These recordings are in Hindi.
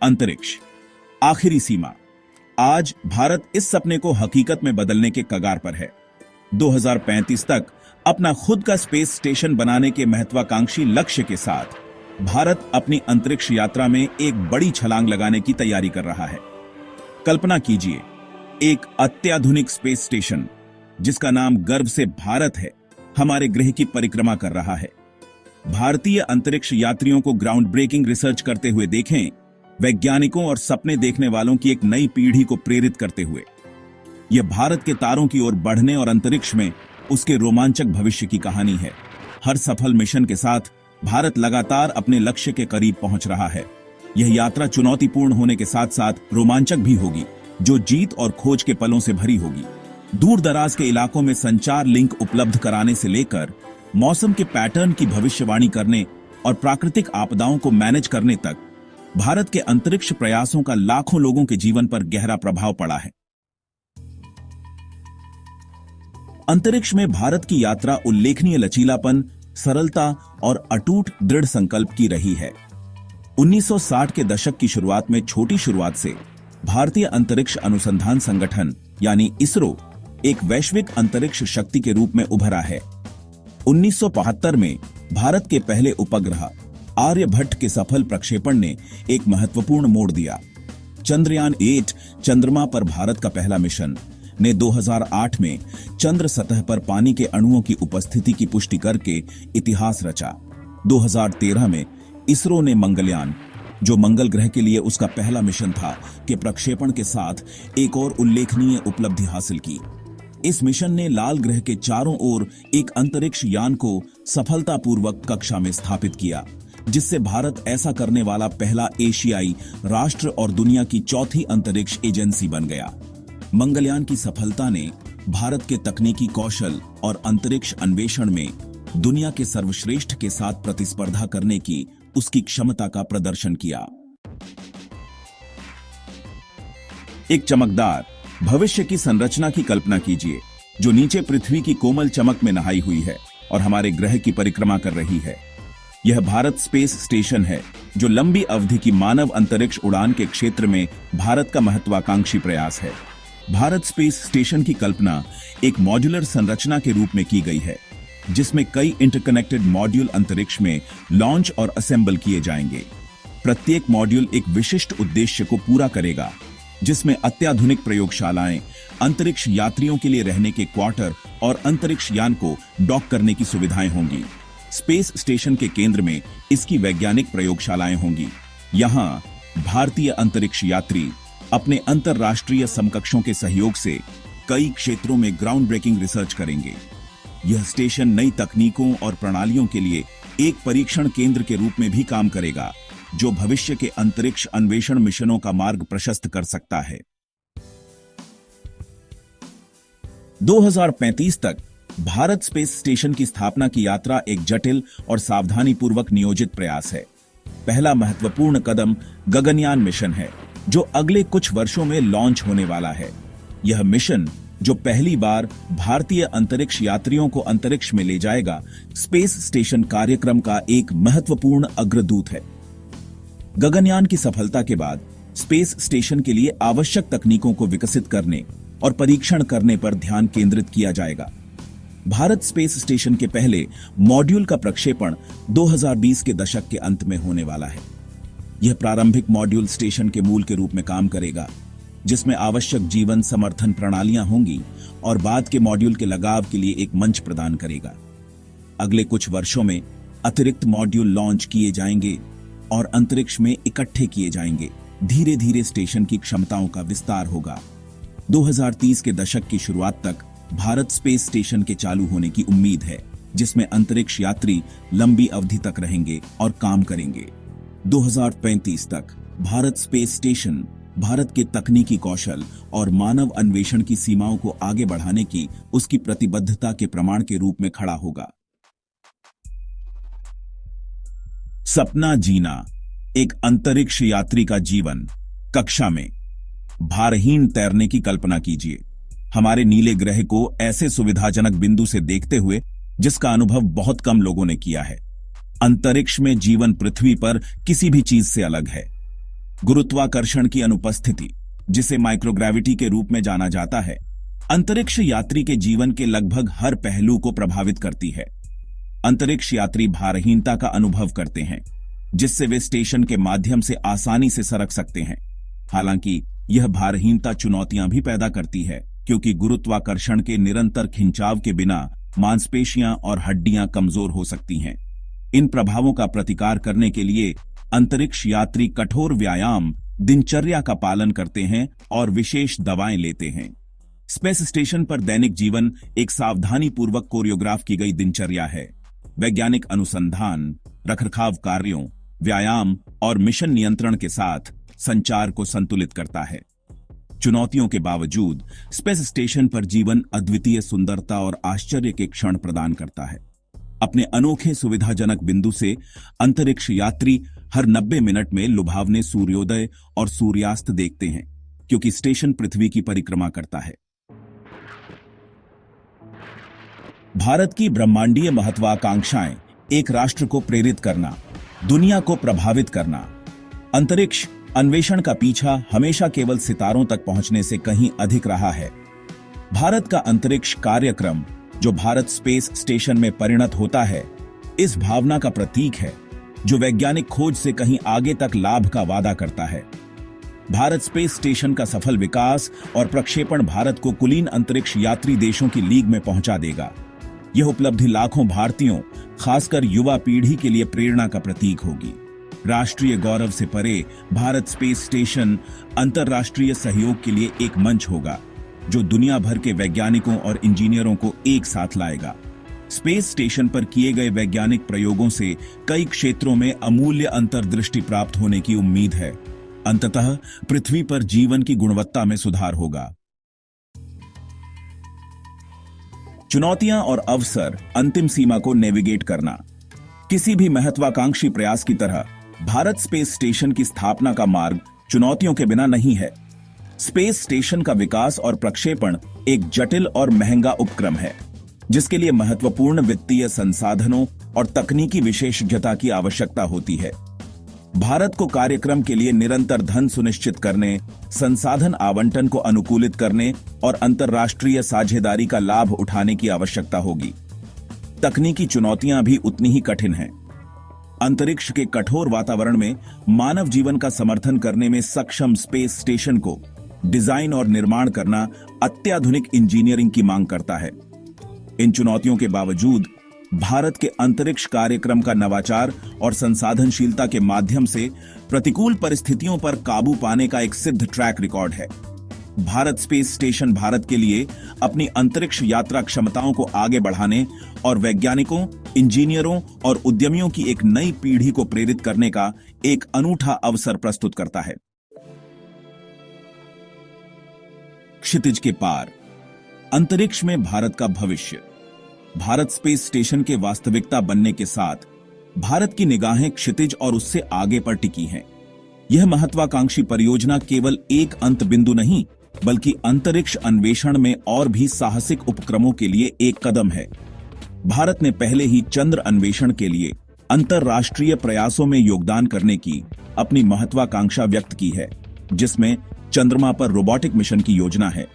अंतरिक्ष, आखिरी सीमा। आज भारत इस सपने को हकीकत में बदलने के कगार पर है। 2035 तक अपना खुद का स्पेस स्टेशन बनाने के महत्वाकांक्षी लक्ष्य के साथ भारत अपनी अंतरिक्ष यात्रा में एक बड़ी छलांग लगाने की तैयारी कर रहा है। कल्पना कीजिए, एक अत्याधुनिक स्पेस स्टेशन जिसका नाम गर्व से भारत है, हमारे ग्रह की परिक्रमा कर रहा है। भारतीय अंतरिक्ष यात्रियों को ग्राउंड ब्रेकिंग रिसर्च करते हुए देखें, वैज्ञानिकों और सपने देखने वालों की एक नई पीढ़ी को प्रेरित करते हुए। यह भारत के तारों की ओर बढ़ने और अंतरिक्ष में उसके रोमांचक भविष्य की कहानी है। हर सफल मिशन के साथ भारत लगातार अपने लक्ष्य के करीब पहुंच रहा है। यह यात्रा चुनौतीपूर्ण होने के साथ साथ रोमांचक भी होगी, जो जीत और खोज के पलों से भरी होगी। दूर दराज के इलाकों में संचार लिंक उपलब्ध कराने से लेकर मौसम के पैटर्न की भविष्यवाणी करने और प्राकृतिक आपदाओं को मैनेज करने तक, भारत के अंतरिक्ष प्रयासों का लाखों लोगों के जीवन पर गहरा प्रभाव पड़ा है। अंतरिक्ष में भारत की यात्रा उल्लेखनीय लचीलापन, सरलता और अटूट दृढ़ संकल्प की रही है। 1960 के दशक की शुरुआत में छोटी शुरुआत से भारतीय अंतरिक्ष अनुसंधान संगठन यानी इसरो एक वैश्विक अंतरिक्ष शक्ति के रूप में उभरा है। 1975 में भारत के पहले उपग्रह आर्यभट्ट के सफल प्रक्षेपण ने एक महत्वपूर्ण मोड़ दिया। चंद्रयान 8 चंद्रमा पर भारत का पहला मिशन ने 2008 में चंद्र सतह पर पानी के अणुओं की उपस्थिति की पुष्टि करके इतिहास रचा। 2013 में इसरो ने मंगलयान, जो मंगल ग्रह के लिए उसका पहला मिशन था, के प्रक्षेपण के साथ एक और उल्लेखनीय उपलब्धि हासिल की। इस मिशन ने लाल ग्रह के चारों ओर एक अंतरिक्ष यान को सफलतापूर्वक कक्षा में स्थापित किया, जिससे भारत ऐसा करने वाला पहला एशियाई राष्ट्र और दुनिया की चौथी अंतरिक्ष एजेंसी बन गया। मंगलयान की सफलता ने भारत के तकनीकी कौशल और अंतरिक्ष अन्वेषण में दुनिया के सर्वश्रेष्ठ के साथ प्रतिस्पर्धा करने की उसकी क्षमता का प्रदर्शन किया। एक चमकदार भविष्य की संरचना की कल्पना कीजिए, जो नीचे पृथ्वी की कोमल चमक में नहाई हुई है और हमारे ग्रह की परिक्रमा कर रही है। यह भारत स्पेस स्टेशन है, जो लंबी अवधि की मानव अंतरिक्ष उड़ान के क्षेत्र में भारत का महत्वाकांक्षी प्रयास है। भारत स्पेस स्टेशन की कल्पना एक मॉड्यूलर संरचना के रूप में की गई है, जिसमें कई इंटरकनेक्टेड मॉड्यूल अंतरिक्ष में लॉन्च और असेंबल किए जाएंगे। प्रत्येक मॉड्यूल एक विशिष्ट उद्देश्य को पूरा करेगा, जिसमें अत्याधुनिक प्रयोगशालाएं, अंतरिक्ष यात्रियों के लिए रहने के क्वार्टर और अंतरिक्ष यान को डॉक करने की सुविधाएं होंगी। स्पेस स्टेशन के केंद्र में इसकी वैज्ञानिक प्रयोगशालाएं होंगी। यहां भारतीय अंतरिक्ष यात्री अपने अंतरराष्ट्रीय समकक्षों के सहयोग से कई क्षेत्रों में ग्राउंड ब्रेकिंग रिसर्च करेंगे। यह स्टेशन नई तकनीकों और प्रणालियों के लिए एक परीक्षण केंद्र के रूप में भी काम करेगा, जो भविष्य के अंतरिक्ष अन्वेषण मिशनों का मार्ग प्रशस्त कर सकता है। 2035 तक भारत स्पेस स्टेशन की स्थापना की यात्रा एक जटिल और सावधानीपूर्वक नियोजित प्रयास है। पहला महत्वपूर्ण कदम गगनयान मिशन है, जो अगले कुछ वर्षों में लॉन्च होने वाला है। यह मिशन, जो पहली बार भारतीय अंतरिक्ष यात्रियों को अंतरिक्ष में ले जाएगा, स्पेस स्टेशन कार्यक्रम का एक महत्वपूर्ण अग्रदूत है। गगनयान की सफलता के बाद स्पेस स्टेशन के लिए आवश्यक तकनीकों को विकसित करने और परीक्षण करने पर ध्यान केंद्रित किया जाएगा। भारत स्पेस स्टेशन के पहले मॉड्यूल का प्रक्षेपण 2020 के दशक के अंत में होने वाला है। यह प्रारंभिक मॉड्यूल स्टेशन के मूल के रूप में काम करेगा, जिसमें आवश्यक जीवन समर्थन प्रणालियां होंगी और बाद के मॉड्यूल के लगाव के लिए एक मंच प्रदान करेगा। अगले कुछ वर्षों में अतिरिक्त मॉड्यूल लॉन्च किए जाएंगे और अंतरिक्ष में इकट्ठे किए जाएंगे। धीरे धीरे स्टेशन की क्षमताओं का विस्तार होगा। 2030 के दशक की शुरुआत तक भारत स्पेस स्टेशन के चालू होने की उम्मीद है, जिसमें अंतरिक्ष यात्री लंबी अवधि तक रहेंगे और काम करेंगे। 2035 तक भारत स्पेस स्टेशन भारत के तकनीकी कौशल और मानव अन्वेषण की सीमाओं को आगे बढ़ाने की उसकी प्रतिबद्धता के प्रमाण के रूप में खड़ा होगा। सपना जीना, एक अंतरिक्ष यात्री का जीवन। कक्षा में भारहीन तैरने की कल्पना कीजिए, हमारे नीले ग्रह को ऐसे सुविधाजनक बिंदु से देखते हुए जिसका अनुभव बहुत कम लोगों ने किया है। अंतरिक्ष में जीवन पृथ्वी पर किसी भी चीज से अलग है। गुरुत्वाकर्षण की अनुपस्थिति, जिसे माइक्रोग्रेविटी के रूप में जाना जाता है, अंतरिक्ष यात्री के जीवन के लगभग हर पहलू को प्रभावित करती है। अंतरिक्ष यात्री भारहीनता का अनुभव करते हैं, जिससे वे स्टेशन के माध्यम से आसानी से सरक सकते हैं। हालांकि यह भारहीनता चुनौतियां भी पैदा करती है, क्योंकि गुरुत्वाकर्षण के निरंतर खिंचाव के बिना मांसपेशियां और हड्डियां कमजोर हो सकती हैं। इन प्रभावों का प्रतिकार करने के लिए अंतरिक्ष यात्री कठोर व्यायाम दिनचर्या का पालन करते हैं और विशेष दवाएं लेते हैं। स्पेस स्टेशन पर दैनिक जीवन एक सावधानीपूर्वक कोरियोग्राफ की गई दिनचर्या है। वैज्ञानिक अनुसंधान, रखरखाव कार्यों, व्यायाम और मिशन नियंत्रण के साथ संचार को संतुलित करता है। चुनौतियों के बावजूद स्पेस स्टेशन पर जीवन अद्वितीय सुंदरता और आश्चर्य के क्षण प्रदान करता है। अपने अनोखे सुविधाजनक बिंदु से अंतरिक्ष यात्री हर 90 मिनट में लुभावने सूर्योदय और सूर्यास्त देखते हैं, क्योंकि स्टेशन पृथ्वी की परिक्रमा करता है। भारत की ब्रह्मांडीय महत्वाकांक्षाएं, एक राष्ट्र को प्रेरित करना, दुनिया को प्रभावित करना। अंतरिक्ष अन्वेषण का पीछा हमेशा केवल सितारों तक पहुंचने से कहीं अधिक रहा है। भारत का अंतरिक्ष कार्यक्रम, जो भारत स्पेस स्टेशन में परिणत होता है, इस भावना का प्रतीक है, जो वैज्ञानिक खोज से कहीं आगे तक लाभ का वादा करता है। भारत स्पेस स्टेशन का सफल विकास और प्रक्षेपण भारत को कुलीन अंतरिक्ष यात्री देशों की लीग में पहुंचा देगा। यह उपलब्धि लाखों भारतीयों, खासकर युवा पीढ़ी के लिए प्रेरणा का प्रतीक होगी। राष्ट्रीय गौरव से परे भारत स्पेस स्टेशन अंतर्राष्ट्रीय सहयोग के लिए एक मंच होगा, जो दुनिया भर के वैज्ञानिकों और इंजीनियरों को एक साथ लाएगा। स्पेस स्टेशन पर किए गए वैज्ञानिक प्रयोगों से कई क्षेत्रों में अमूल्य अंतर्दृष्टि प्राप्त होने की उम्मीद है। अंततः पृथ्वी पर जीवन की गुणवत्ता में सुधार होगा। चुनौतियां और अवसर, अंतिम सीमा को नेविगेट करना। किसी भी महत्वाकांक्षी प्रयास की तरह भारत स्पेस स्टेशन की स्थापना का मार्ग चुनौतियों के बिना नहीं है। स्पेस स्टेशन का विकास और प्रक्षेपण एक जटिल और महंगा उपक्रम है, जिसके लिए महत्वपूर्ण वित्तीय संसाधनों और तकनीकी विशेषज्ञता की आवश्यकता होती है। भारत को कार्यक्रम के लिए निरंतर धन सुनिश्चित करने, संसाधन आवंटन को अनुकूलित करने और अंतर्राष्ट्रीय साझेदारी का लाभ उठाने की आवश्यकता होगी। तकनीकी चुनौतियां भी उतनी ही कठिन हैं। अंतरिक्ष के कठोर वातावरण में मानव जीवन का समर्थन करने में सक्षम स्पेस स्टेशन को डिजाइन और निर्माण करना अत्याधुनिक इंजीनियरिंग की मांग करता है। इन चुनौतियों के बावजूद भारत के अंतरिक्ष कार्यक्रम का नवाचार और संसाधनशीलता के माध्यम से प्रतिकूल परिस्थितियों पर काबू पाने का एक सिद्ध ट्रैक रिकॉर्ड है। भारत स्पेस स्टेशन भारत के लिए अपनी अंतरिक्ष यात्रा क्षमताओं को आगे बढ़ाने और वैज्ञानिकों, इंजीनियरों और उद्यमियों की एक नई पीढ़ी को प्रेरित करने का एक अनूठा अवसर प्रस्तुत करता है। क्षितिज के पार, अंतरिक्ष में भारत का भविष्य। भारत स्पेस स्टेशन के वास्तविकता बनने के साथ भारत की निगाहें क्षितिज और उससे आगे पर टिकी हैं। यह महत्वाकांक्षी परियोजना केवल एक अंत बिंदु नहीं, बल्कि अंतरिक्ष अन्वेषण में और भी साहसिक उपक्रमों के लिए एक कदम है। भारत ने पहले ही चंद्र अन्वेषण के लिए अंतर्राष्ट्रीय प्रयासों में योगदान करने की अपनी महत्वाकांक्षा व्यक्त की है, जिसमें चंद्रमा पर रोबोटिक मिशन की योजना है।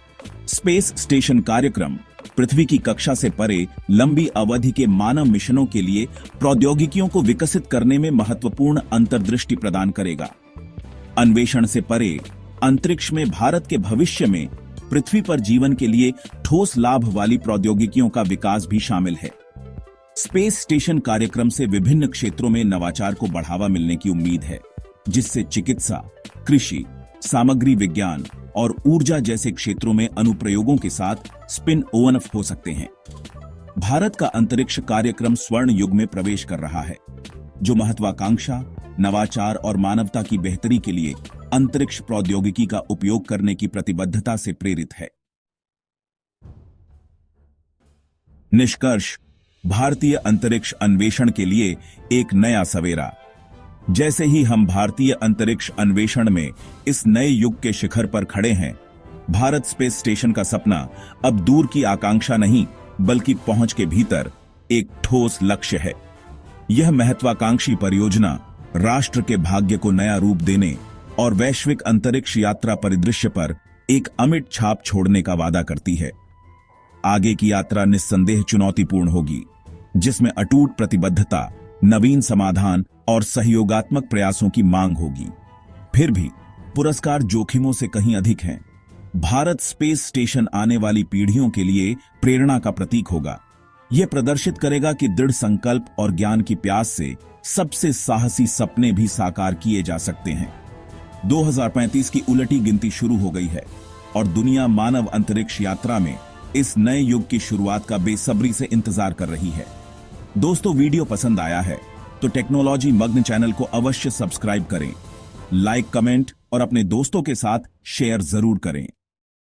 स्पेस स्टेशन कार्यक्रम पृथ्वी की कक्षा से परे लंबी अवधि के मानव मिशनों के लिए प्रौद्योगिकियों को विकसित करने में महत्वपूर्ण अंतर्दृष्टि प्रदान करेगा। अन्वेषण से परे अंतरिक्ष में भारत के भविष्य में पृथ्वी पर जीवन के लिए ठोस लाभ वाली प्रौद्योगिकियों का विकास भी शामिल है। स्पेस स्टेशन कार्यक्रम से विभिन्न क्षेत्रों में नवाचार को बढ़ावा मिलने की उम्मीद है, जिससे चिकित्सा, कृषि, सामग्री विज्ञान और ऊर्जा जैसे क्षेत्रों में अनुप्रयोगों के साथ स्पिन ओन-ऑफ हो सकते हैं। भारत का अंतरिक्ष कार्यक्रम स्वर्ण युग में प्रवेश कर रहा है, जो महत्वाकांक्षा, नवाचार और मानवता की बेहतरी के लिए अंतरिक्ष प्रौद्योगिकी का उपयोग करने की प्रतिबद्धता से प्रेरित है। निष्कर्ष, भारतीय अंतरिक्ष अन्वेषण के लिए एक नया सवेरा। जैसे ही हम भारतीय अंतरिक्ष अन्वेषण में इस नए युग के शिखर पर खड़े हैं, भारत स्पेस स्टेशन का सपना अब दूर की आकांक्षा नहीं, बल्कि पहुंच के भीतर एक ठोस लक्ष्य है। यह महत्वाकांक्षी परियोजना राष्ट्र के भाग्य को नया रूप देने और वैश्विक अंतरिक्ष यात्रा परिदृश्य पर एक अमिट छाप छोड़ने का वादा करती है। आगे की यात्रा निस्संदेह चुनौतीपूर्ण होगी, जिसमें अटूट प्रतिबद्धता, नवीन समाधान और सहयोगात्मक प्रयासों की मांग होगी। फिर भी पुरस्कार जोखिमों से कहीं अधिक हैं। भारत स्पेस स्टेशन आने वाली पीढ़ियों के लिए प्रेरणा का प्रतीक होगा। यह प्रदर्शित करेगा कि दृढ़ संकल्प और ज्ञान की प्यास से सबसे साहसी सपने भी साकार किए जा सकते हैं। 2035 की उलटी गिनती शुरू हो गई है और दुनिया मानव अंतरिक्ष यात्रा में इस नए युग की शुरुआत का बेसब्री से इंतजार कर रही है। दोस्तों, वीडियो पसंद आया है तो टेक्नोलॉजी मग्न चैनल को अवश्य सब्सक्राइब करें, लाइक, कमेंट और अपने दोस्तों के साथ शेयर जरूर करें।